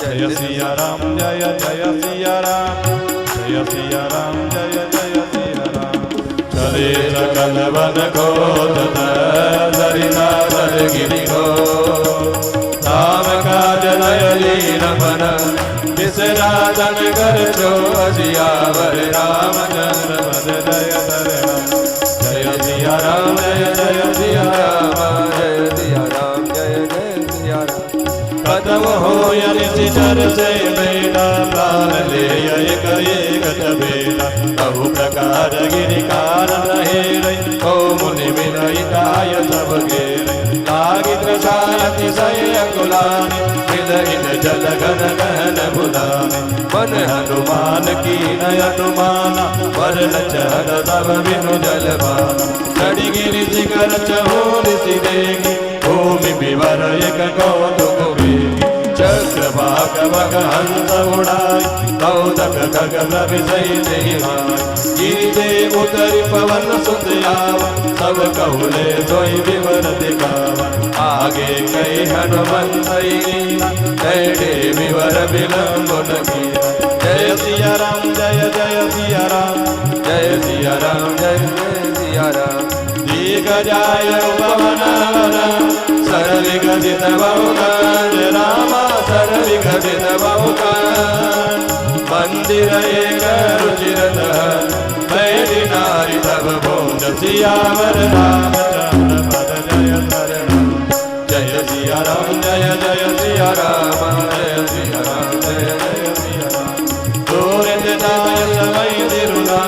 जय सिया राम जय जय सिया राम जय सिया राम जय जय सिया राम। चले सकल वन को दरिता गिरि को राम काज नयली रमन बिसरा जन कर जो सियावर रामचंद्र पद जय शरण। जय सिया राम जय जय सिया राम जय सिया राम जय जय सिया राम। कदम हो निचर से बेटा प्राण ले एक एक बेटा बहु प्रकार गिरि कारण रहे रही ओ मुनि विनय काय सब घेरे लागी त्रसायति सय कुलानि हृदय जल घन गहन बुलाने मन हनुमान की नय हनुमान वरण चहर तब बिनु जलवाना चढ़ी गिरि शिखर चहु ऋषि देगी भूमि विवर एक कौतुक वेगी चक्र बाक बक हंस उड़ाई कौतक गगन विषय देवाय गिरि दे उतरि पवन सुत आवा सब कहुले सोई विवर दिखावा आगे कई हनुमंत तेरे विवर विलंबन कीरा। जय सिया राम जय जय सिया राम जय सिया राम जय जय सिया राम। दीर्घ जाय पवन सरल गदित बहुकांड रामा सरल गदित बहुकांड मंदिर एक रुचिरत बैठी नारी तब बोध सियावर रामचंद्र पद जय शरण। जय सिया राम जय जय सिया राम जय सिया राम जय जय सिया राम। दूरित जाय समय तिरुना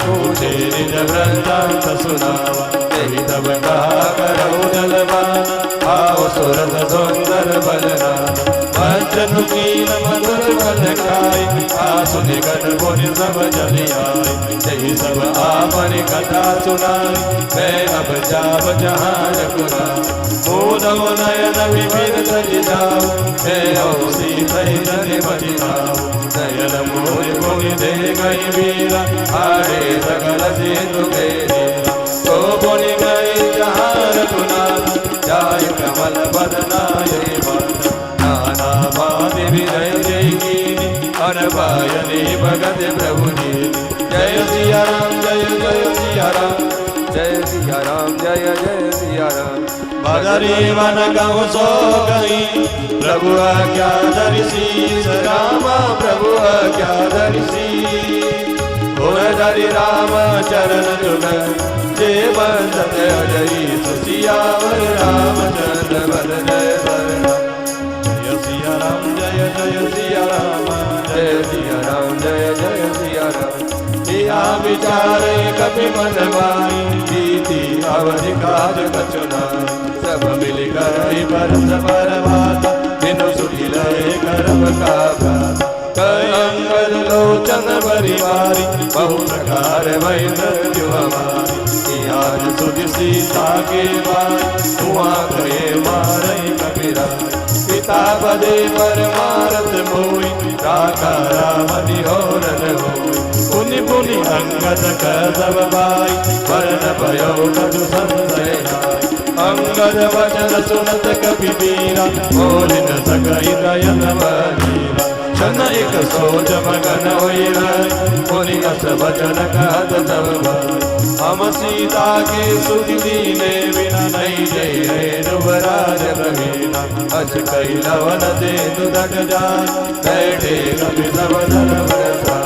पूछे निज वृत्तांत सुनावा तेहि तब कहा करौ जलवाना आओ सुरत सुंदर बलराम। वज्र कील मधुर बल खाई आसु निकट पुनि सब जलि आए तेहि सब आपन कथा सुनाई मैं अब जाब जहाँ रघुराई। मोदव नयन विपिन तजि जाऊ मैं औ सीतहि जनि मति आऊ नयन मोहि पुनि दे गई वीरा हारे सकल सिंधु घेरा। तो पुनि गई जहाँ रघुनाथ जाय कमल बदनाय नाना पादि विजय जय कीनी अनपायनी भगत प्रभु जी। जय सिया राम जय जय सिया राम जय सिया राम जय जय सिया राम। बदरी वन गौ सो गई प्रभु आज्ञा धरिसी रामा प्रभु आज्ञा धरिसी गुण धरि राम चरण जुग जे बंदत अजई सुसियावर रामचंद्र बद जय शरण। जय सिया राम जय जय सिया राम जय सिया राम जय जय सिया राम। किया विचारे कपि मन माई प्रीति अवधि काज कचुनाई सब मिल गई बरस बरबाता बिनु सुखी रहे करम का भ्राता। कई अंगद लोचन बरी बारी बहु प्रकार भई मृत्यु हमारी आज सुधि सीता के बाई हुआ गए मारई कबीराई। पिता बदे पर मारत मोई राखा राम निहोरन होई पुनि पुनि अंगद सब बाई वरण भयो कछु संशय नाई। अंगद वचन सुनत कपिवीरा बोल न सकई नयन बनीरा क्षण एक सोच मगन होई रही पुनि अस वचन कहत सब भाई। हम सीता के सुख दीने बिना नहीं जय रेणुवराज रवीना अस कई लवन दे दुदक जान बैठे कवि सब धर्म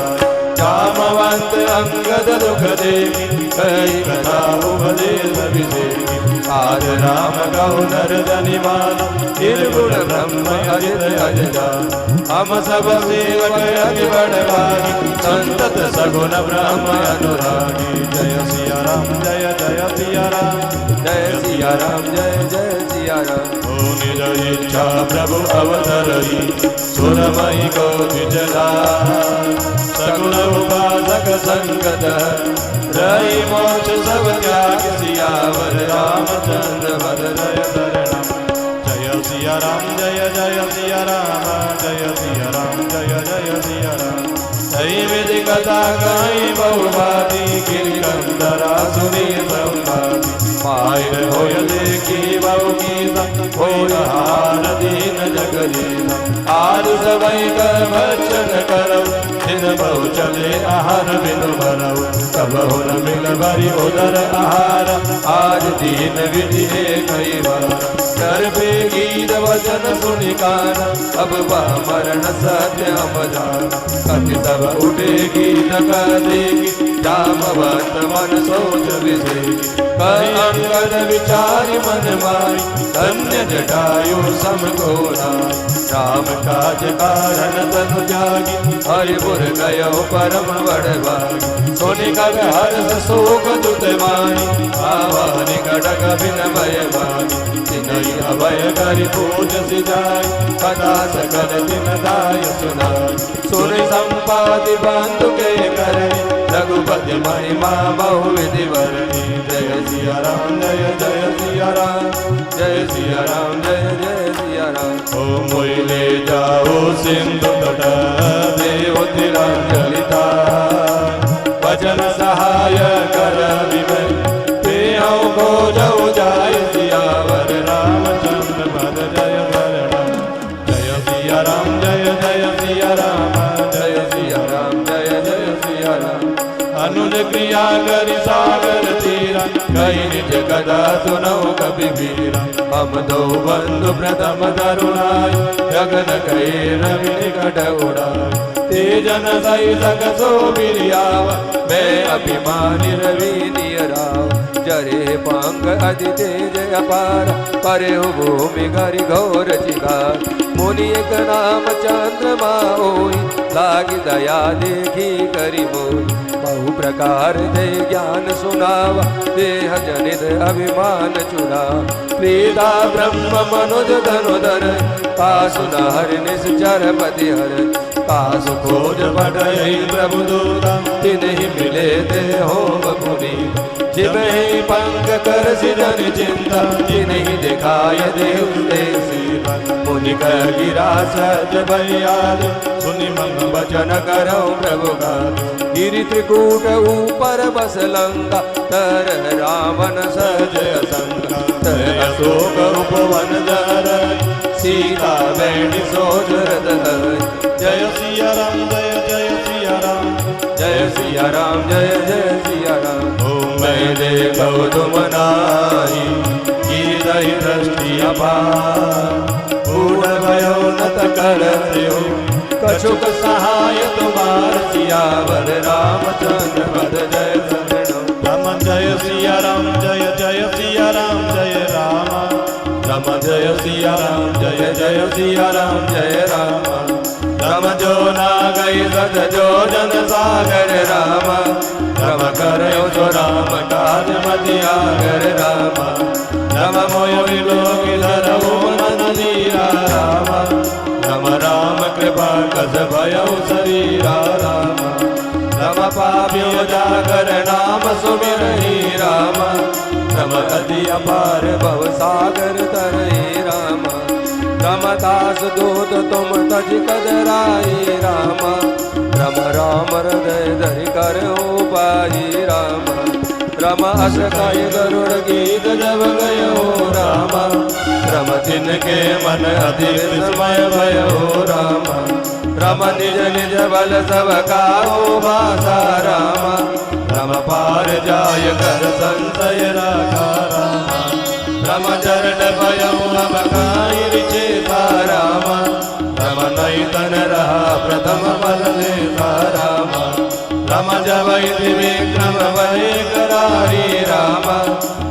जामवंत अंगद दुख देगी कई कथा उपदेश विषेगी आज राम गौ नर जनिमान निर्गुण ब्रह्म हरित अजजान। हम सब सेवक अति बड़भागी संतत सगुण ब्रह्म अनुरागी। जय सिया राम जय जय सिया राम जय सिया राम जय जय सिया राम। ओ निज इच्छा प्रभु अवतरई सुरमई को द्विजदा सगुण उपासक संगत रही मोक्ष सब त्याग सियावर रामचंद्र पद जय शरण। जय सिया राम जय जय सिया राम जय सिया राम जय जय सिया राम। जय विधि कथा गाई बहुभाती गिरिकंदरा सुनी संभाती। मायर होय देखी बहु की होय हार दीन जगदीश। आज सबई कर भक्षण करौ दिन बहु चले आहार बिन भरौ। तब हो न मिल भरी उदर आहार आज दीन विधि कई बार। कर पे गीत वचन सुनि कान अब वह मरण सत्यम जान। कति तब उठेगी न करेगी जामवंत मन सोच विसेगी। कर अंगद विचारि मन मारी धन्य जटायु सम को नाई। राम काज कारण तनु जागी हरि पुर गयो परम बड़भागी। सोनि कग हर्ष शोक दुत मानी आवानि कटक बिन भय भागी। तिनहि अभय करि पूज सिधाई कथा सकल दिन दाय सुनाई। सुर संपाति बंधु के करणी रघुपति महिमा बहु विधि वर्णी। जय सिया राम जय जय सिया राम जय सिया राम जय जय सिया राम। ओ मोइले जाओ सिंधु तट देव तिरंजलिता। भजन सहाय कर विमल ते को जाओ जाय सियावर रामचंद्र पद जय वरण। जय सिया राम जय जय सिया राम जय सिया राम जय जय सिया राम। अनुज क्रिया करि सागर तीरा कई निज कदा सुनौ कपि वीरा। हम दो बंधु प्रथम तरुणाई गगन कहे रवि निकट उड़ाई। तेजन सही सक सो बिरियाव मैं अभिमानी रवि नियराव। जरे पंख अति तेज अपार परे भूमि घरि घोर चिकार। मुनि एक नाम चंद्रमा होई लागी दया देखी करि मोई। बहु प्रकार दे ज्ञान सुनावा देह जनित अभिमान चुरा। प्रीता ब्रह्म मनुज धनुधर पासु नहर निश्चर पति हर। पासु खोज पटहि प्रभु दूता तिन्हि मिले ते होम पुनीत। जिबहि पंख कर सिरन चिंता जिन्हि दिखाय देव सीता। मुनि कह गिरा सज बयाद सुनि मन वचन करौ प्रभु गाद। गिरि त्रिकूट ऊपर बस लंका तर रावण सज असंका। तर अशोक उपवन जर सीता बैठी सोच रथ हरि। जय सिया राम जय जय सिया राम जय सिया राम जय जय सिया राम। ओ मैं देखौ तुम नाई गिरहि दृष्टि अपार। पूर्ण भयो नत करत्यो कछुक सहाय तुम्हार। सियावर रामचंद्र पद जय शरणम। राम जय सिया राम जय जय सिया राम जय राम। राम जय सिया राम जय जय सिया राम जय राम। राम जो ना गई सत जो जन सागर राम। राम करयो जो राम काज मति आगर राम। राम मोय विलोक धरऊ मन धीरा राम। राम राम कृपा कस भयो शरीरा राम। राम पापियो जागर नाम सुमिरहि राम। राम अति अपार भव सागर तरहि राम। राम दास दूत तुम तज कदराई राम। राम राम हृदय धरि कर उपाई राम। राम अस कहि गरुड़ गीत जब गयो राम। राम तिनके मन अति विस्मय भयो राम। राम निज निज बल सब काहू भाषा राम। राम पार जाय कर संशय राखा राम। राम चरण भयो अब काई रिचेता राम। राम नहीं तन रहा प्रथम बल लेता राम। राम जबई विक्रम वही करारी राम।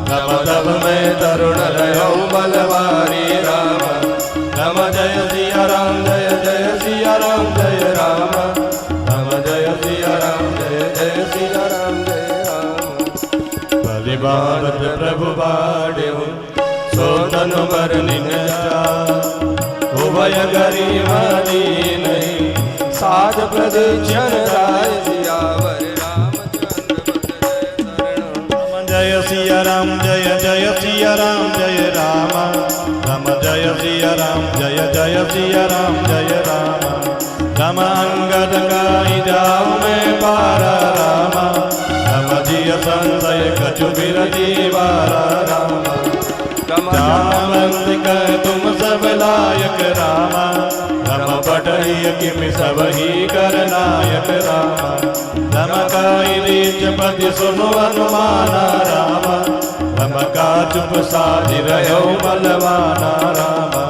राम तब मैं तरुण रहो बलवारी राम। राम जय सिया राम जय जय सिया राम जय राम। राम जय सिया राम जय जय सिया राम जय राम। बलि भारत प्रभु बाढ़ो सो तनु बरनि न जाय। उभय गरीब नहीं साध प्रदीक्षण राय। सियावर रामचंद्र जय सिया राम जय जय सिया राम जय राम। राम जय सिया राम जय जय जय सिया राम राम अंगद गाई जाऊं मैं पारा रामा राम जिय संशय कछु बिरजीवारा रामा जामवंत तुम सब लायक रामा रम पढ़ई किमि सब ही कर नायक रामा रम काई रीच पति सुनो अनुमाना रामा रम का चुप साज रहो बलवाना रामा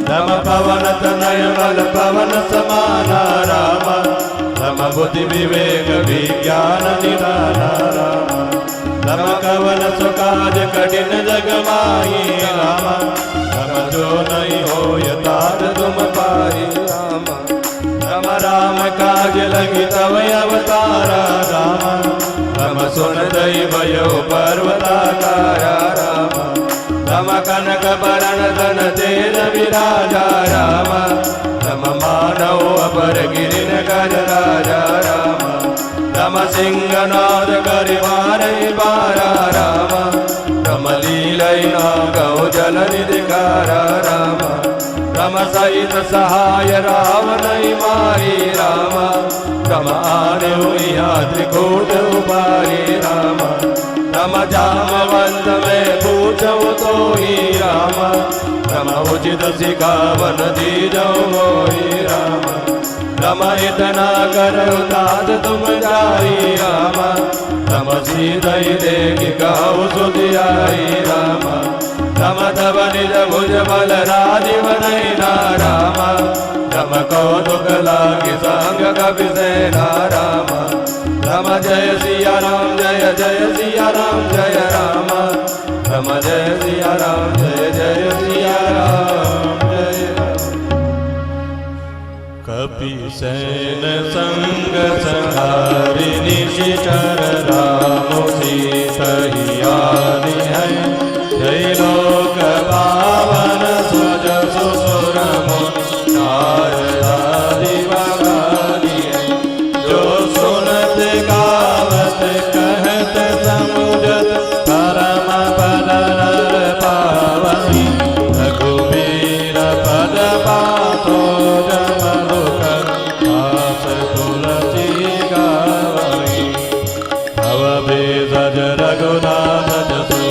रम पवन तनय बल पवन समाना रामा रम बुद्धि विवेक विज्ञान निधाना रामा रम कवन सुकाज कठिन जग माही रामा रम जो नहीं हो यथार्थ तुम पाई रामा रम राम काज लगी तव अवतारा रामा रम सुन दई भयो पर्वताकारा रामा रम कनक बरन धन तेज विराजा रामा रम मानव अपर गिरि नगर राजा रामा रम सिंहनाद करिवारई बारा रामा रम लीलई नागौ जल निधिकारा रामा रम सहित सहाय रावणई मारी रामा रम आने हुआ त्रिकूट उबारी रामा रम जामवंत में पूछो तो ही रामा रम उचित सिखावन दीजो मोही रामा रम इतना करो दाद तुम जाई रामा रम सीधई देगी गाओ सुधियाई रामा रम तब निज भुज बल राजीव नैना रामा रम कौतुक लागी संग कवि सेना रामा रम जय सिया राम जय जय सिया राम जय रामा रम जय सिया राम जय जय सिया राम जय कपि सेन संग संहारि निशिचर राम सीतहियानि है जय लोक पावन सुज सुसुर मुनि नारदादि बगानी है जो सुनत गावत कहत समुझत परम पद नर पावनी रघुबीर पद पातो रघुनाथ जसु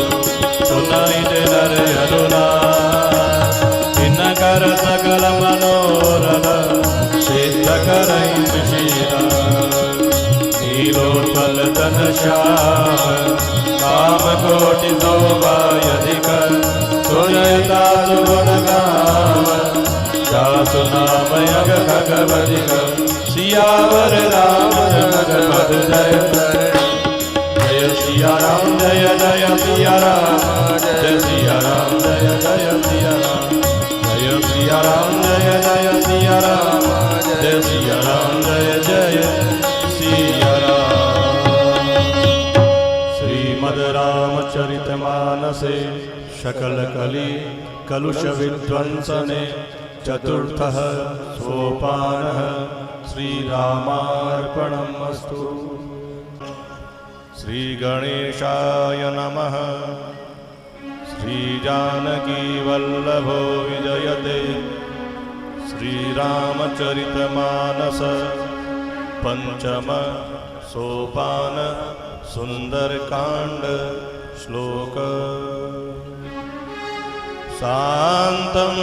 सुनाई नर अनुना इन कर सकल मनोरथ सिद्ध करई शीला नीलोत्पल तन श्याम काम कोटि शोभायधिक सुनता सुगुण गाव जासु नाम यग भगवदिक सियावर रामचंद्र जय जय सिया राम जय जय सिया राम जय सिया राम जय जय सिया राम जय सिया राम जय जय सिया राम जय सिया राम जय जय सिया राम। श्रीमद् रामचरितमानसे शकल कली कलुष विध्वंसने चतुर्थः सोपानः श्रीरामार्पणमस्तु। श्री गणेशाय नमः। श्री जानकी वल्लभो विजयते। श्रीरामचरितमानस पंचम सोपान सुंदरकांड श्लोक। शांतं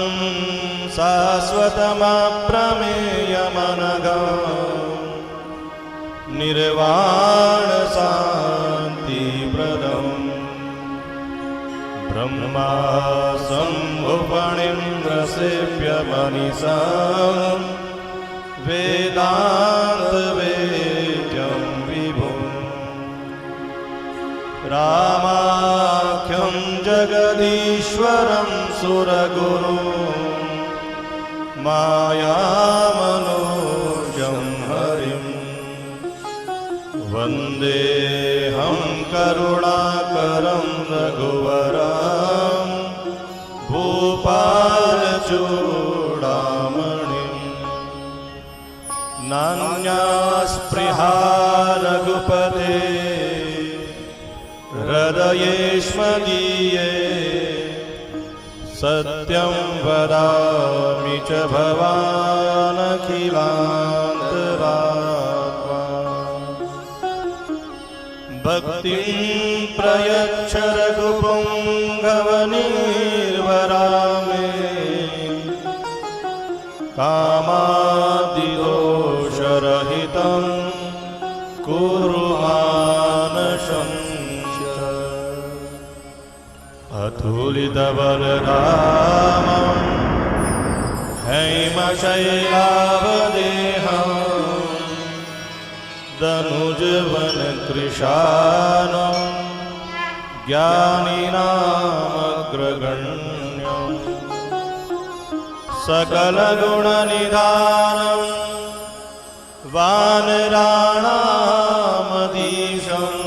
शाश्वतमप्रमेयमनघम् निर्वाण शान्तिप्रदम् ब्रह्मा शम्भुफणीन्द्रसेव्य मनीषाम् वेदान्तवेद्यं विभुम् रामाख्यं जगदीश्वरं सुरगुरुं मायामनोजं हरिम् वन्देऽहं करुणाकरं रघुवरं भूपालचूडामणिं। नान्यास्पृहा रघुपते हृदयेष्मदीये सत्यं वदामि च भवानखिलान्तरात्मा भक्तिं प्रयच्छ रघुपुङ्गवनिर्वरा मे कामादिदोषरहितं कुरु मानसं अतुलितबलधामं हैमशैलावदेहं दनुजवनकृशानं ज्ञानिनामग्रगण्यं सकलगुणनिधानं वानराणामधीशं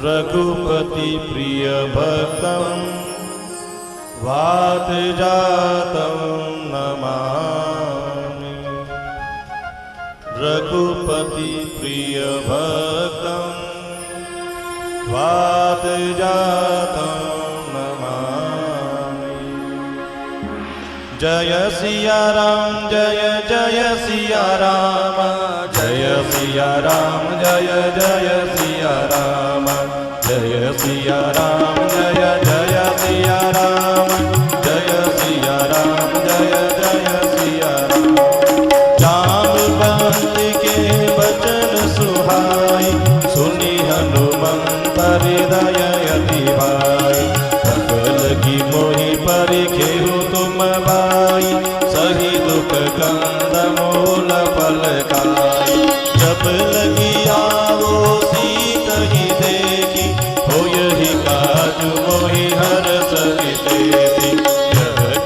रघुपति प्रिय भक्तं वातजातं नमामि रघुपति प्रिय भक्तं वातजातं नमामि। जय सिया राम जय जय सिया राम जय सिया राम जय जय सिया राम जय सिया राम जय जय सिया राम जय सिया राम जय जय सिया राम। जाम्बवंत के वचन सुहाई सुनी हनुमंत हृदय अति भाई सकल की मोहि परिखेहु तुम भाई सही दुख कंद मूल फल खाई जब लगी आवो सीत ही देखी हो यही काज मोहि हर सहिते यह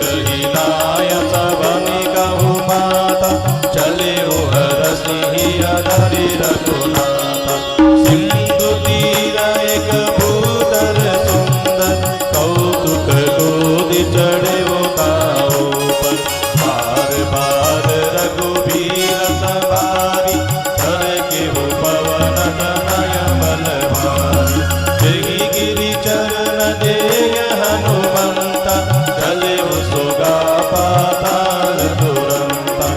कही लाय सबनि कहु माता चले हो हर सिंह अधरि रघुनाथा सिंधु तीर एक भूधर सुंदर कौतुक गोदि चढ़े वो ताओ पर बार बार रघुबीर सवारी कर के हो पवन तनय बलवारी जही गिरि चरण देय हनुमंता चले वो सोगा पाताल तुरंता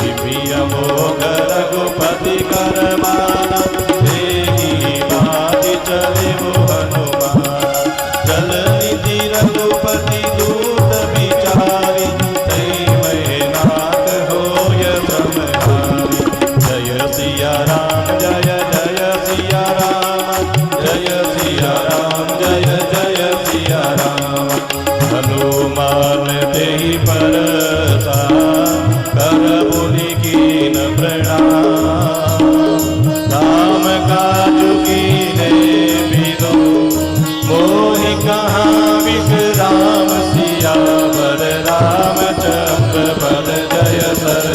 दिव्य मोग रघुपति कर माना देहि बाति चले वो हनुमान जल निधि रघुपति दूत विचारी तै मैनाक होय समहारी जय सिया राम जय जय सिया राम जय सिया राम जय जय सिया राम। हनुमान तेहि परसा कर मुनि कीन प्रणाम राम काजु कीने विदो मोहि कहाँ विश्राम सियावर रामचंद्र पद जय सर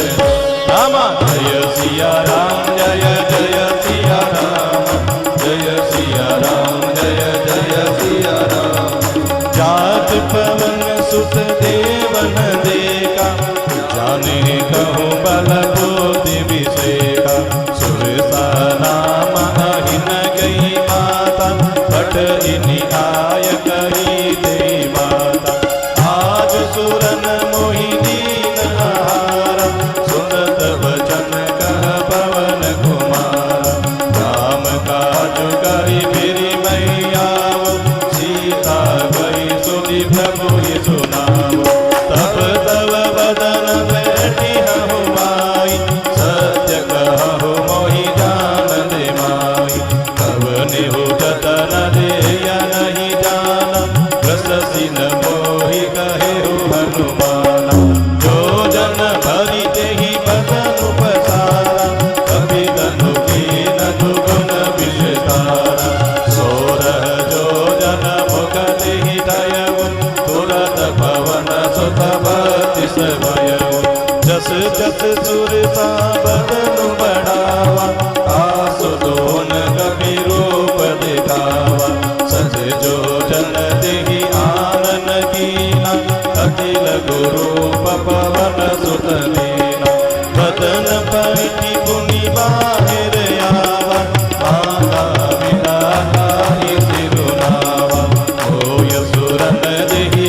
राम जय सिया राम जय जय सिया राम जय सिया राम जय जय सिया राम। जात पवन सुत देवन देखा जाने कहूँ बल बुद्धि विषेका सुरसा नाम अहिन गई माता पट इनि आय कही दे माता आज सुरन मोहि दीन हारा सुनत वचन कह पवन कुमार राम काज करि फिरि मैयाव सीता गई सुधि प्रभु सुनाव तब तब बदन बैठी हूँ माई सत्य कहु मोहि जान दे माई तब निहु जतन देय नहीं जाना रससिन मोहि कहेहु हनुमाना जो जन भरि तेहि बदन पसारा कपि तनु कीन दुगुन विषतारा सोरह जो जन मुख तेहि दयऊ तुरत पवन सुत बतिस भयऊ जस जस सुरता बदनु बढ़ावा आसु दोन कपि रूप दिखावा सज जो जन देहि आनन कीना अति लघु रूप पवन सुत लीना बदन पैठी पुनि बाहिर आवा माता विदा सिरुनावा होय सुरन देहि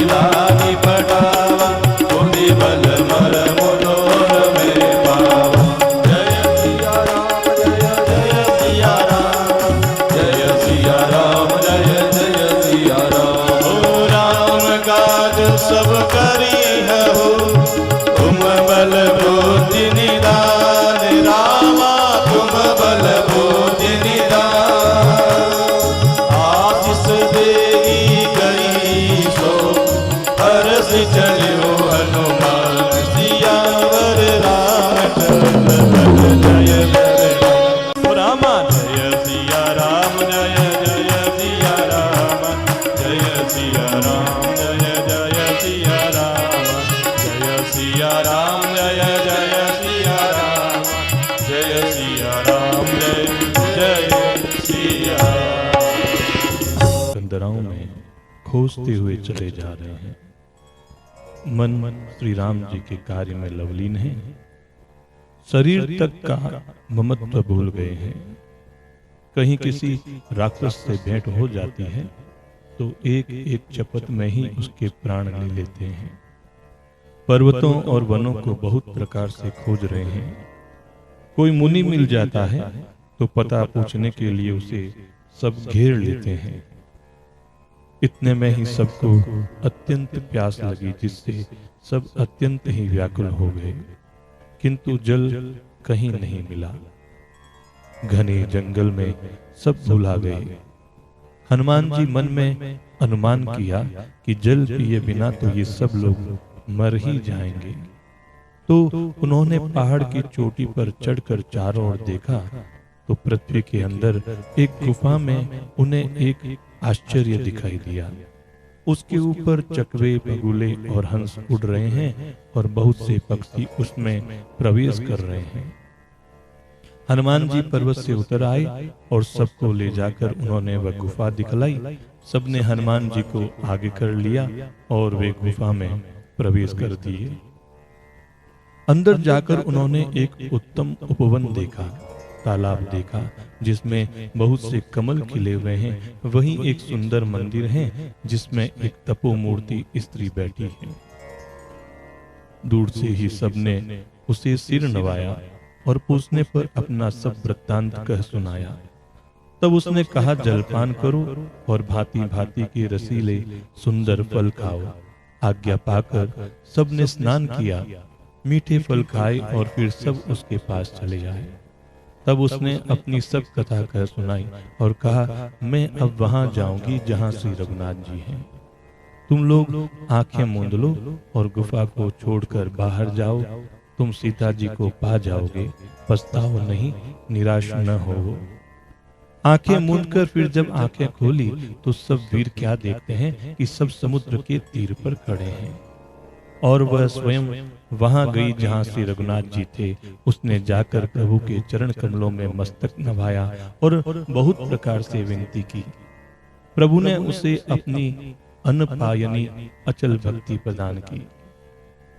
खोजते हुए चले जा रहे हैं। मन श्री राम जी के कार्य में लवलीन है, शरीर तक का ममत्व भूल गए हैं। कहीं किसी राक्षस से भेंट हो जाती है तो एक एक चपत में ही उसके प्राण ले लेते हैं। पर्वतों और वनों को बहुत प्रकार से खोज रहे हैं। कोई मुनि मिल जाता है तो पता पूछने के लिए उसे सब घेर लेते हैं। इतने में ही सबको अत्यंत प्यास लगी, जिससे सब अत्यंत ही व्याकुल हो गए, किंतु जल कहीं नहीं मिला। घने जंगल में सब भुला गए। हनुमान जी मन में अनुमान किया कि जल पिए बिना तो ये सब लोग मर ही जाएंगे। तो उन्होंने पहाड़ की चोटी पर चढ़कर चारों ओर देखा तो पृथ्वी के अंदर एक गुफा में उन्हें एक आश्चर्य दिखाई दिया। उसके ऊपर चकवे, बगुले और हंस उड़ रहे हैं और बहुत से पक्षी उसमें प्रवेश कर रहे हैं। हनुमान जी पर्वत से उतर आए और सबको ले जाकर उन्होंने वह गुफा दिखलाई। सबने हनुमान जी को आगे कर लिया और वे गुफा में प्रवेश कर दिए। अंदर जाकर उन्होंने एक उत्तम उपवन देखा, तालाब देखा जिसमें बहुत से कमल खिले हुए हैं। वहीं एक सुंदर मंदिर है जिसमें एक तपोमूर्ति स्त्री बैठी है। दूर से ही सबने उसे सिर नवाया और पूछने पर अपना सब वृत्तांत कह सुनाया। तब उसने कहा, जलपान करो और भांति भांति के रसीले सुंदर फल खाओ। आज्ञा पाकर सबने स्नान किया, मीठे फल खाए और फिर सब उसके पास चले आए। तब उसने अपनी सब कथा कह सुनाई और कहा, मैं अब वहां जाऊंगी जहां श्री रघुनाथ जी हैं। तुम लोग आंखें मूंद लो और गुफा को छोड़कर बाहर जाओ। तुम सीता जी को पा जाओगे, पछताओ नहीं, निराश न हो। आंखें मूंदकर फिर जब आंखें खोली तो सब वीर क्या देखते हैं कि सब समुद्र के तीर पर खड़े हैं और वह स्वयं वहां गई जहां श्री रघुनाथ जी थे। उसने जाकर प्रभु के चरण कमलों में मस्तक नभाया और बहुत प्रकार से विनती की। प्रभु ने उसे अपनी अनपायनी अचल भक्ति प्रदान की।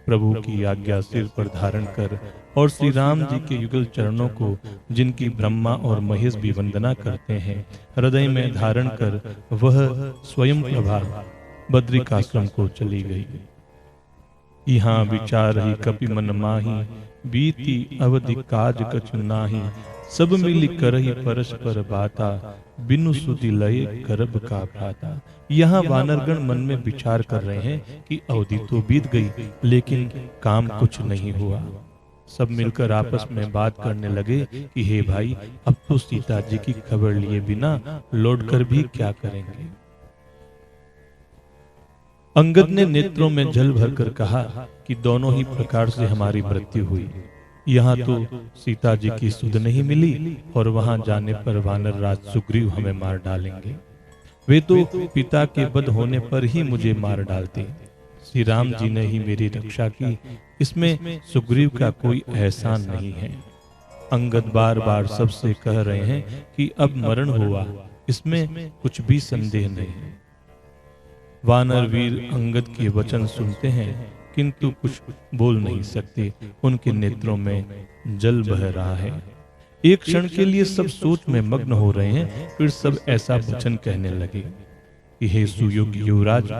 प्रभु की आज्ञा सिर पर धारण कर और श्री राम जी के युगल चरणों को, जिनकी ब्रह्मा और महेश भी वंदना करते हैं, हृदय में धारण कर वह स्वयं प्रभा बद्रिकाश्रम को चली गई। यहाँ विचार ही कपि मन माही, बीती अवधि काज कछु नाही। सब मिली करहि परस्पर बाता, बिनु सुधि लय गर्भ का भ्राता। यहाँ वानरगण मन में विचार कर रहे हैं कि अवधि तो बीत गई लेकिन काम कुछ नहीं हुआ। सब मिलकर आपस में बात करने लगे कि हे भाई, अब तो सीता जी की खबर लिए बिना लौटकर भी क्या करेंगे। अंगद ने नेत्रों में जल भरकर कहा कि दोनों ही प्रकार से हमारी मृत्यु हुई। यहाँ तो सीता जी की सुध नहीं मिली और वहां जाने पर वानर राज सुग्रीव हमें मार डालेंगे। वे तो पिता के वध होने पर ही मुझे मार डालते। श्री राम जी ने ही मेरी रक्षा की, इसमें सुग्रीव का कोई एहसान नहीं है। अंगद बार बार सबसे कह रहे हैं कि अब मरण हुआ, इसमें कुछ भी संदेह नहीं। वानर वीर अंगद के वचन सुनते हैं किंतु कुछ बोल नहीं सकते। उनके नेत्रों में जल बह रहा है। एक क्षण के लिए सब सोच में मग्न हो रहे हैं, फिर सब ऐसा वचन कहने लगे कि हे सुयोग्य युवराज,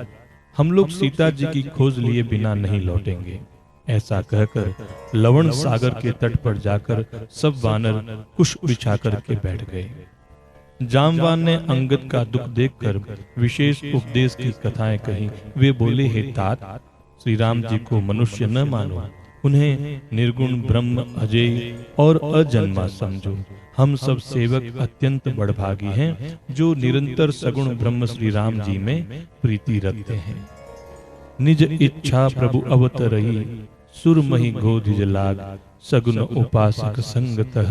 हम लोग सीता जी की खोज लिए बिना नहीं लौटेंगे। ऐसा कहकर लवण सागर के तट पर जाकर सब वानर कुश बिछा करके बैठ गए। जामवान ने अंगद का दुख देखकर विशेष उपदेश की कथाएं कही। वे बोले, हे तात, श्री राम जी को मनुष्य न मानो, उन्हें निर्गुण ब्रह्म अजय और अजन्मा समझो। हम सब सेवक अत्यंत बड़भागी हैं जो निरंतर सगुण ब्रह्म श्री राम जी में प्रीति रखते हैं। निज इच्छा प्रभु अवतरई, सुरमहि गोधिज लाग। सगुन उपासक संगतः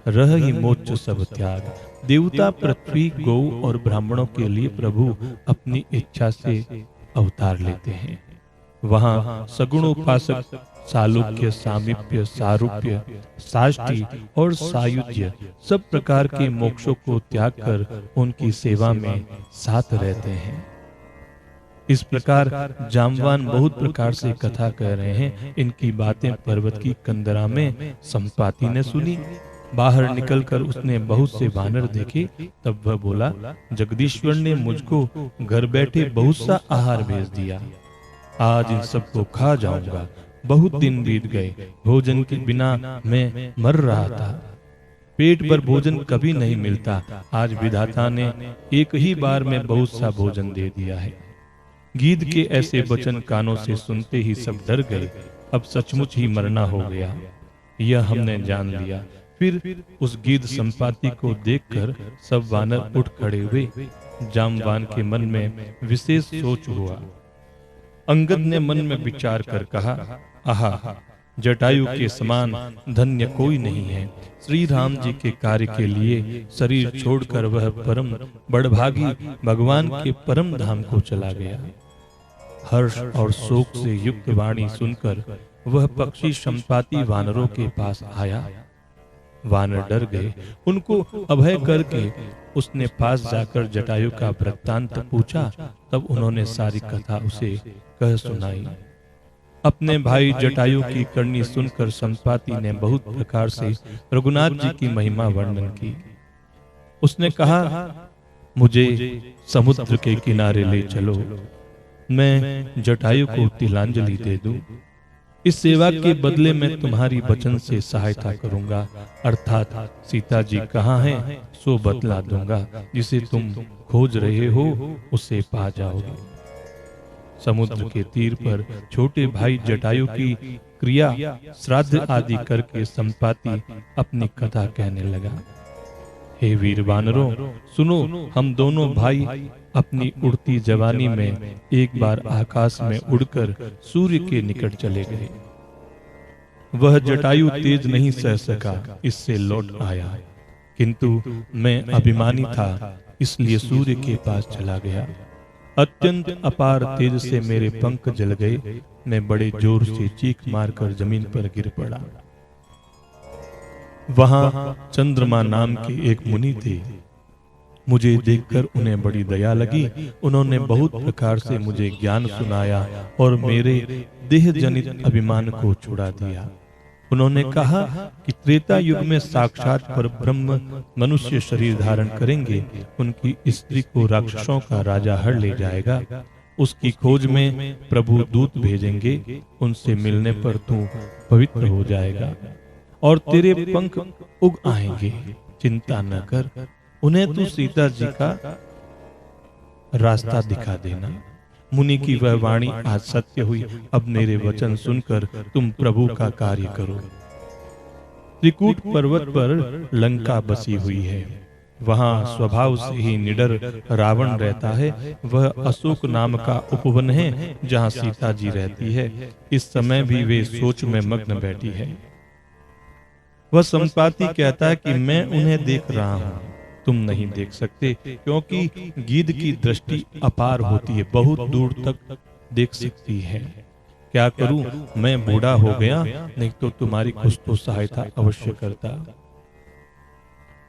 रहहि मोक्ष सब त्याग। देवता, पृथ्वी, गौ और ब्राह्मणों के लिए प्रभु अपनी इच्छा से अवतार लेते हैं। वहाँ सगुण उपासक सालुक्य, सामीप्य, सारूप्य, साष्टी और सायुज्य सब प्रकार के मोक्षों को त्याग कर उनकी सेवा में साथ रहते हैं। इस प्रकार जामवान बहुत प्रकार से कथा कह रहे हैं। इनकी बातें पर्वत की कंदरा में संपाति ने सुनी। बाहर निकलकर उसने बहुत से वानर देखे। तब वह बोला, जगदीश्वर ने मुझको घर बैठे बहुत सा आहार भेज दिया, आज इन सबको खा जाऊंगा। बहुत दिन बीत गए, भोजन के बिना मैं मर रहा था। पेट भर भोजन कभी नहीं मिलता, आज विधाता ने एक ही बार में बहुत सा भोजन दे दिया है। गीध के ऐसे वचन कानों से सुनते ही सब डर गए। अब सचमुच ही मरना हो गया, यह हमने जान लिया। फिर उस गीध संपाति को देखकर सब वानर उठ खड़े हुए। जामवान के मन में विशेष सोच हुआ। अंगद ने मन में विचार कर कहा, आहा, जटायु के समान धन्य कोई नहीं है। श्री राम जी के कार्य के लिए शरीर छोड़कर वह परम बड़भागी भगवान के परम धाम को चला गया। हर्ष और शोक से युक्त वाणी सुनकर वह पक्षी संपाति वानरों के पास आया। वानर डर गए। उनको अभय करके उसने पास जाकर जटायु का वृत्तांत पूछा। तब उन्होंने सारी कथा उसे कह सुनाई। अपने भाई जटायु की करनी सुनकर संपाति ने बहुत प्रकार से रघुनाथ जी की महिमा वर्णन की। उसने कहा, मुझे समुद्र के किनारे ले चलो, मैं जटायु को तिलांजलि दे दूं। इस सेवा के बदले में तुम्हारी वचन से सहायता करूंगा, अर्थात सीता जी कहाँ हैं सो बतला दूंगा। जिसे तुम खोज रहे हो उसे पा जाओगे। समुद्र के तीर पर छोटे भाई जटायु की क्रिया श्राद्ध आदि करके संपाति अपनी कथा कहने लगा। हे वीर वानरों, सुनो, हम दोनों भाई अपनी उड़ती जवानी में एक बार आकाश में उड़कर सूर्य के निकट चले गए। वह जटायु तेज नहीं सह सका, इससे लौट आया, किंतु मैं अभिमानी था इसलिए सूर्य के पास चला गया। अत्यंत अपार तेज से मेरे पंख जल गए। मैं बड़े जोर से चीख मारकर जमीन पर गिर पड़ा। वहां चंद्रमा नाम के एक मुनि थे। मुझे देखकर उन्हें बड़ी दया लगी। उन्होंने बहुत प्रकार से मुझे ज्ञान सुनाया और मेरे देह जनित अभिमान को छुड़ा दिया। उन्होंने कहा कि त्रेता युग में साक्षात परब्रह्म मनुष्य शरीर धारण करेंगे। उनकी स्त्री को राक्षसों का राजा हर ले जाएगा। उसकी खोज में प्रभु दूत भेजेंगे। उनसे मिलने पर तू पवित्र हो जाएगा और तेरे पंख उग आएंगे। चिंता न कर, उन्हें तू सीता जी का रास्ता दिखा देना। मुनि की वह वाणी आज सत्य हुई। अब मेरे वचन सुनकर तुम प्रभु का कार्य करो। त्रिकूट पर्वत पर लंका बसी हुई है। वहां स्वभाव से ही निडर रावण रहता है। वह अशोक नाम का उपवन है जहां सीता जी रहती है। इस समय भी वे सोच में मग्न बैठी है। वह संपाति कहता है कि मैं उन्हें देख रहा हूं, तुम नहीं देख सकते, क्योंकि गीध की दृष्टि अपार होती है, बहुत दूर तक देख सकती है। क्या करूं, मैं बूढ़ा हो गया, नहीं तो तुम्हारी कुछ तो सहायता अवश्य करता।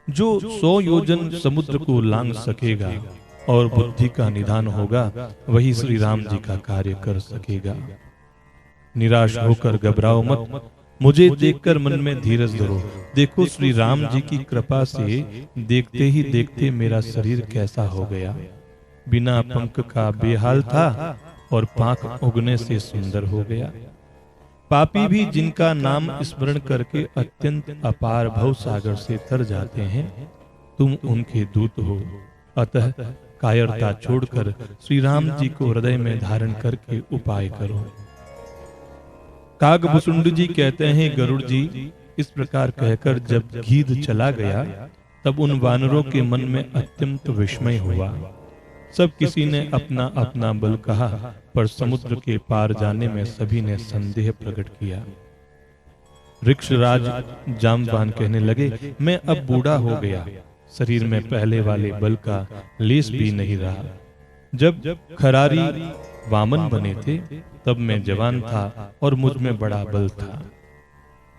जो 100 योजन समुद्र को लांघ सकेगा और बुद्धि का निधान होगा, वही श्री राम जी का कार्य कर सकेगा। निराश होकर घबराओ मत, मुझे देखकर मन में धीरज धरो। देखो, श्री राम जी की कृपा से देखते ही देखते मेरा शरीर कैसा हो गया। बिना पंख का बेहाल था और पांख उगने से सुंदर हो गया। पापी भी जिनका नाम स्मरण करके अत्यंत अपार भव सागर से तर जाते हैं, तुम उनके दूत हो। अतः कायरता छोड़कर श्री राम जी को हृदय में धारण करके उपाय करो। कागभुसुंड जी कहते हैं, गरुड़ जी इस प्रकार कहकर जब गीध चला गया, तब उन वानरों के मन में अत्यंत विस्मय हुआ। सब किसी ने अपना अपना बल कहा, पर समुद्र के पार जाने में सभी ने संदेह प्रकट किया। ऋक्षराज जामवान कहने लगे, मैं अब बूढ़ा हो गया, शरीर में पहले वाले बल का लेस भी नहीं रहा। जब खरारी वामन बने थे, तब मैं जवान था और मुझ में बड़ा बल था।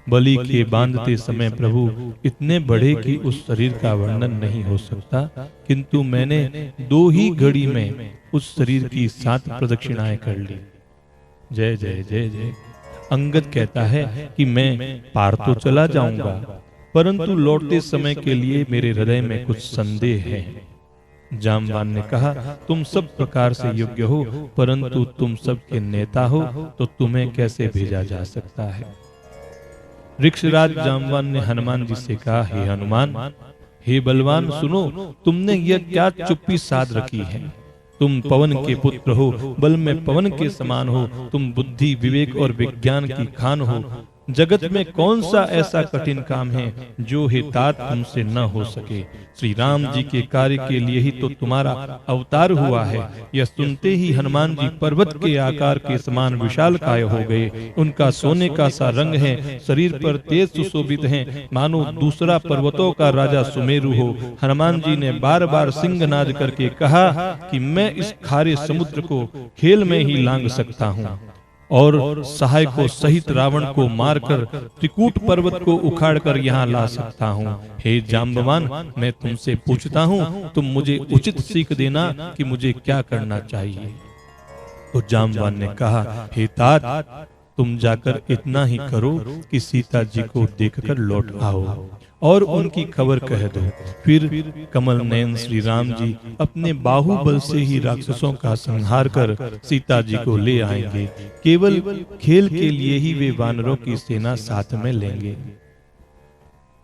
बलि के बांधते समय प्रभु इतने बड़े कि उस शरीर का वर्णन नहीं हो सकता, किंतु मैंने 2 ही घड़ी में उस शरीर की 7 प्रदक्षिणाएं कर ली। जय जय जय जय। अंगद कहता है कि मैं पार तो चला जाऊंगा, परंतु लौटते समय के लिए मेरे हृदय में कुछ संदेह है। जामवान ने कहा, तुम सब प्रकार से योग्य हो, परंतु तुम सबके नेता हो, तो तुम्हें कैसे भेजा जा सकता है। ऋक्षराज जामवान ने हनुमान जी से कहा, हे हनुमान, हे बलवान, सुनो, तुमने यह क्या चुप्पी साध रखी है। तुम पवन के पुत्र हो, बल में पवन के समान हो, तुम बुद्धि, विवेक और विज्ञान की खान हो। जगत में कौन सा ऐसा कठिन काम है जो हे तात तुमसे न हो सके। श्री राम जी के कार्य के लिए ही तो तुम्हारा अवतार हुआ है। यह सुनते ही हनुमान जी पर्वत के आकार के समान विशालकाय हो गए। उनका सोने का सा रंग है, शरीर पर तेज सुशोभित हैं, मानो दूसरा पर्वतों का राजा सुमेरु हो। हनुमान जी ने बार बार सिंहनाद करके कहा कि मैं इस खारे समुद्र को खेल में ही लांघ सकता हूँ और सहायकों सहित रावण को मारकर त्रिकूट पर्वत को उखाड़कर यहाँ ला सकता हूँ। हे जाम्बवान, मैं तुमसे पूछता हूँ, तुम मुझे उचित सीख देना कि मुझे क्या करना चाहिए। तो जाम्बवान ने कहा, हे तात, तुम जाकर इतना ही करो कि सीता जी को देखकर लौट आओ और उनकी खबर कह दो। फिर कमल नयन श्री राम जी अपने बाहुबल से ही राक्षसों का संहार कर सीता जी को ले आएंगे। केवल खेल के लिए ही वे वानरों की सेना साथ में लेंगे।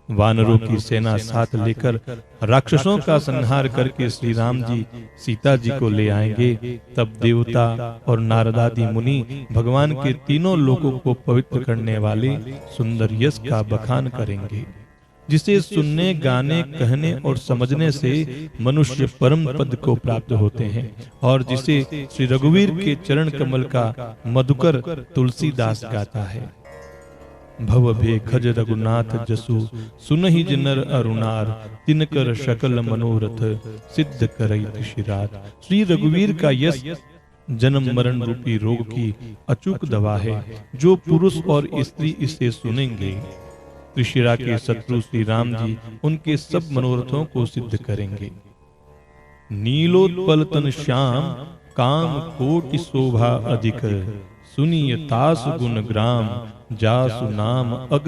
वानरों की सेना साथ लेकर राक्षसों का संहार करके श्री राम जी सीता जी को ले आएंगे। तब देवता और नारदादि मुनि भगवान के तीनों लोकों को पवित्र करने वाले सुंदर यश का बखान करेंगे, जिसे सुनने, गाने, कहने और समझने से मनुष्य परम पद को प्राप्त होते हैं, और जिसे श्री रघुवीर के चरण कमल का मधुकर तुलसीदास गाता है। भव भे खज रघुनाथ जसु, सुनहि जिनर अरुणार, तिनकर शकल मनोरथ, सिद्ध करई शिरात। श्री रघुवीर का यश जन्म मरण रूपी रोग की अचूक दवा है। जो पुरुष और स्त्री इसे सुनेंगे, त्रिशिरा के शत्रु श्री राम जी उनके सब मनोरथों को सिद्ध करेंगे। नीलोत्पल तन श्याम, काम कोटि शोभा अधिक, सुनिय तास गुण ग्राम, जासु नाम अग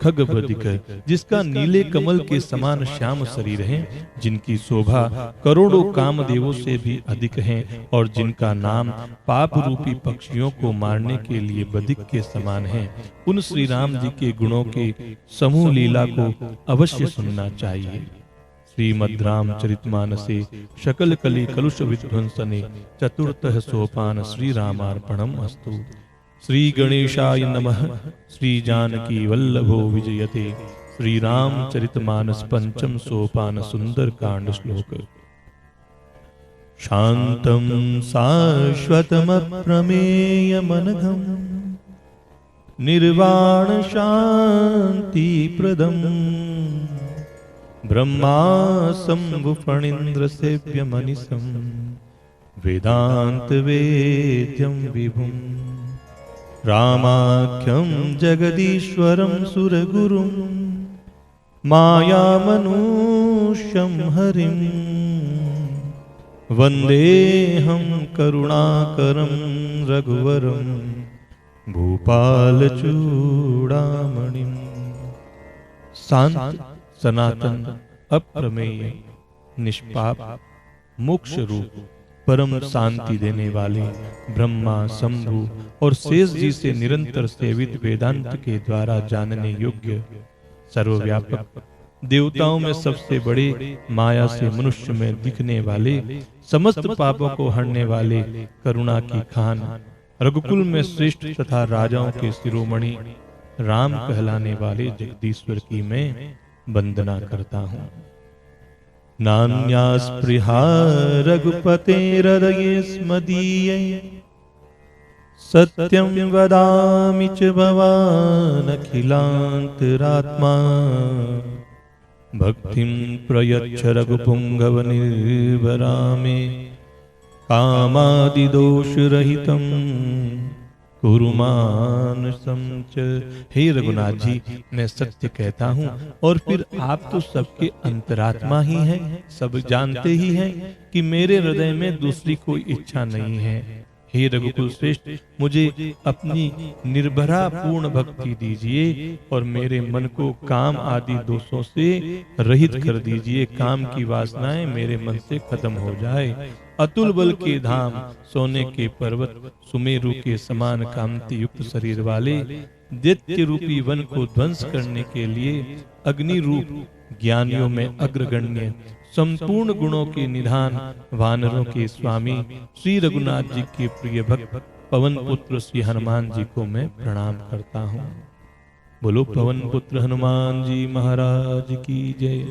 खग बदिक। जिसका नीले कमल के समान श्याम शरीर है, जिनकी शोभा करोड़ों कामदेवों से भी अधिक है, और जिनका नाम पाप रूपी पक्षियों को मारने के लिए बदिक के समान है, उन श्री राम जी के गुणों के समूह लीला को अवश्य सुनना चाहिए। श्रीमद् रामचरितमानसे शकल कली कलुष विध्वंसने, चतुर्थः सोपान श्री रामार्पणम अस्तु। श्री गणेशाय नमः। श्री जानकी वल्लभो विजयते। श्री रामचरितमानस पंचम सोपान सुंदर कांड श्लोक। शांतम शाश्वतम प्रमेयमनघम, निर्वाण शांति प्रदम, ब्रह्मा शंभु फणीन्द्र सेव्य मनीषम, वेदांत वेद्यम विभुम, रामाख्यम जगदीश्वरम सुरगुरुम, माया मनुष्यम हरिम, वंदेहम करुणाकरम रघुवरम, भूपाल चूड़ामणिम। शांत, सनातन, अप्रमेय, निष्पाप, मोक्ष रूप, परम शांति देने वाले ब्रह्मा, शंभु और शेष जी से निरंतर सेवित, वेदांत के द्वारा जानने योग्य, सर्वव्यापक, देवताओं में सबसे बड़े, माया से मनुष्य में दिखने वाले, समस्त पापों को हरने वाले, करुणा की खान, रघुकुल में श्रेष्ठ तथा राजाओं के शिरोमणि राम कहलाने वाले जगदीश्वर की मैं वंदना करता हूँ। नान्या स्पृहा रघुपते हृदये स्मदीये, सत्यं वदामि च भवान् अखिलान्तरात्मा, भक्तिं प्रयच्छ रघुपुंगव निर्भरा मे, कामादिदोषरहितं कुरुमान समच। हे रघुनाथ जी, मैं सत्य कहता हूँ, और फिर आप तो सबके अंतरात्मा ही हैं, सब जानते ही हैं कि मेरे हृदय में दूसरी कोई इच्छा नहीं है। हे रघुकुल श्रेष्ठ, मुझे अपनी निर्भरा पूर्ण भक्ति दीजिए और मेरे मन को काम आदि दोषों से रहित कर दीजिए। काम की वासनाएं मेरे मन से खत्म हो जाए। अतुल बल के धाम, सोने के पर्वत, सुमेरु के समान कांति युक्त शरीर वाले दैत्य रूपी वन को ध्वंस करने के लिए अग्नि रूप, ज्ञानियों में अग्रगण्य, संपूर्ण गुणों के निधान, वानरों के स्वामी श्री रघुनाथ जी के प्रिय भक्त पवन पुत्र श्री हनुमान जी को मैं प्रणाम करता हूँ। बोलो पवन पुत्र हनुमान जी महाराज की जय।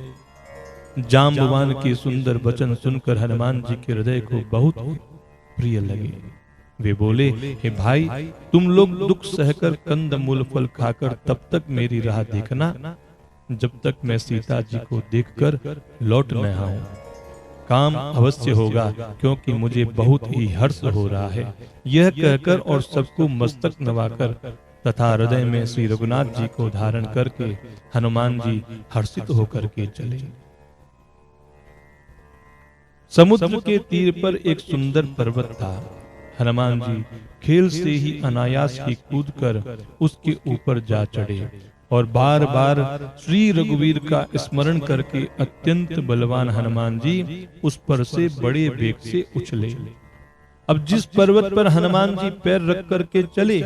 जाम्बवान के सुंदर वचन सुनकर हनुमान जी के हृदय को बहुत प्रिय लगे। वे बोले, हे भाई, तुम लोग दुख सहकर कंद मूल फल खाकर तब तक मेरी राह देखना, जब तक मैं सीता जी को देखकर लौट न आऊं। काम अवश्य होगा, क्योंकि मुझे बहुत ही हर्ष हो रहा है। यह कहकर और सबको मस्तक नवाकर तथा हृदय में श्री रघुनाथ जी को धारण करके हनुमान जी हर्षित होकर के चले। समुद्र के तीर पर एक सुंदर पर्वत था। हनुमान जी खेल से ही अनायास ही कूदकर उसके ऊपर जा चढ़े और बार बार श्री रघुवीर का स्मरण करके अत्यंत बलवान हनुमान जी उस पर से बड़े वेग से उछले। अब जिस पर्वत पर हनुमान जी पैर रख करके चले,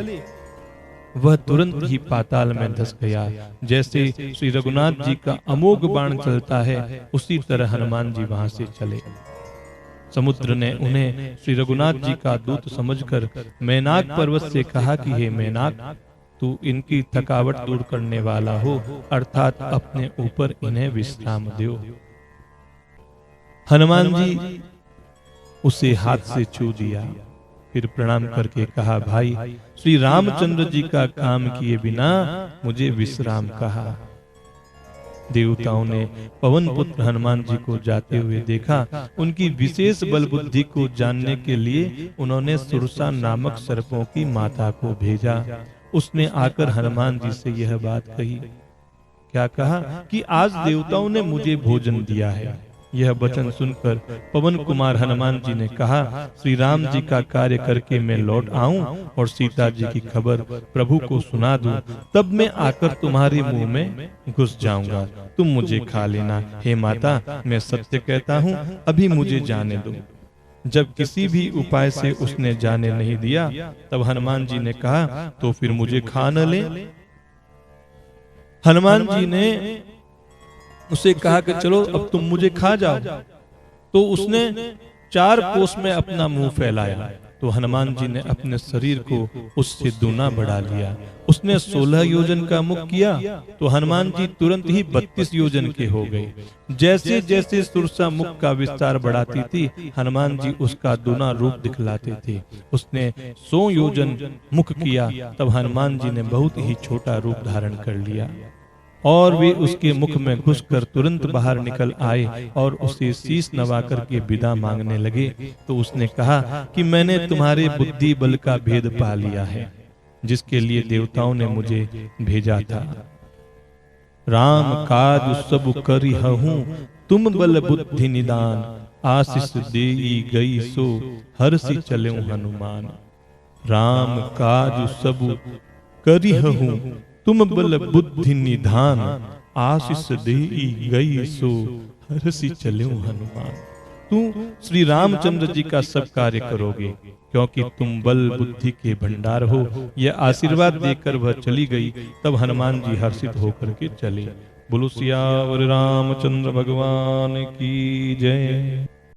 वह तुरंत ही पाताल में धंस गया। जैसे श्री रघुनाथ जी का अमोघ बाण चलता है, उसी तरह हनुमान जी वहां से चले। समुद्र ने उन्हें श्री रघुनाथ जी का दूत समझकर मैनाक पर्वत से कहा कि हे मैनाक, तू इनकी थकावट दूर करने वाला हो, अर्थात अपने ऊपर इन्हें विश्राम दो। हनुमान जी उसे हाथ से छू दिया, फिर प्रणाम करके कहा, भाई, श्री रामचंद्र जी का काम किए बिना मुझे विश्राम कहा। देवताओं ने पवन पुत्र हनुमान जी को जाते हुए देखा। उनकी विशेष बल बुद्धि को जानने के लिए उन्होंने सुरसा नामक सर्पों की माता को भेजा। उसने आकर हनुमान जी से यह बात कही। क्या कहा कि आज देवताओं ने मुझे भोजन दिया है। यह वचन सुनकर पवन कुमार हनुमान जी ने कहा, श्री राम जी का कार्य करके मैं लौट आऊं और सीता जी की खबर प्रभु को सुना दूं, तब मैं आकर तुम्हारे मुंह में घुस जाऊंगा, तुम मुझे खा लेना। हे माता, मैं सत्य कहता हूं, अभी मुझे जाने दो। जब किसी भी उपाय से उसने जाने नहीं दिया, तब हनुमान जी ने कहा, तो फिर मुझे खा न ले। हनुमान जी ने उसे कहा कि चलो अब तुम मुझे खा जाओ। तो उसने 4 कोस में अपना मुंह फैलाया, तो हनुमान जी ने अपने शरीर को उससे दूना बढ़ा लिया। उसने 16 योजन का मुख किया, तो हनुमान जी तुरंत ही 32 योजन के हो गए। जैसे जैसे सुरसा मुख का विस्तार बढ़ाती थी, हनुमान जी उसका दूना रूप दिखलाते थे। उसने 100 योजन मुख किया, तब हनुमान जी ने बहुत ही छोटा रूप धारण कर लिया और वे उसके मुख में घुसकर तुरंत बाहर निकल आए और उसे शीश नवा करके विदा मांगने लगे। तो उसने कहा कि मैंने तुम्हारे बुद्धि बल का भेद पा लिया है, जिसके लिए देवताओं ने मुझे भेजा था। राम काज सब करिहूं, तुम बल बुद्धि निदान, आशीष देई गई सो हर्षि चले हनुमान। राम काज सब करिहूं, तुम बल बुद्धि निधान, आशीष देई गई सो हर्षि चले हनुमान। तू श्री रामचंद्र जी का सब कार्य करोगे, क्योंकि तुम बल बुद्धि के भंडार हो। यह आशीर्वाद देकर वह चली गई। तब हनुमान जी हर्षित होकर के चले। बोलो सियावर रामचंद्र भगवान की जय।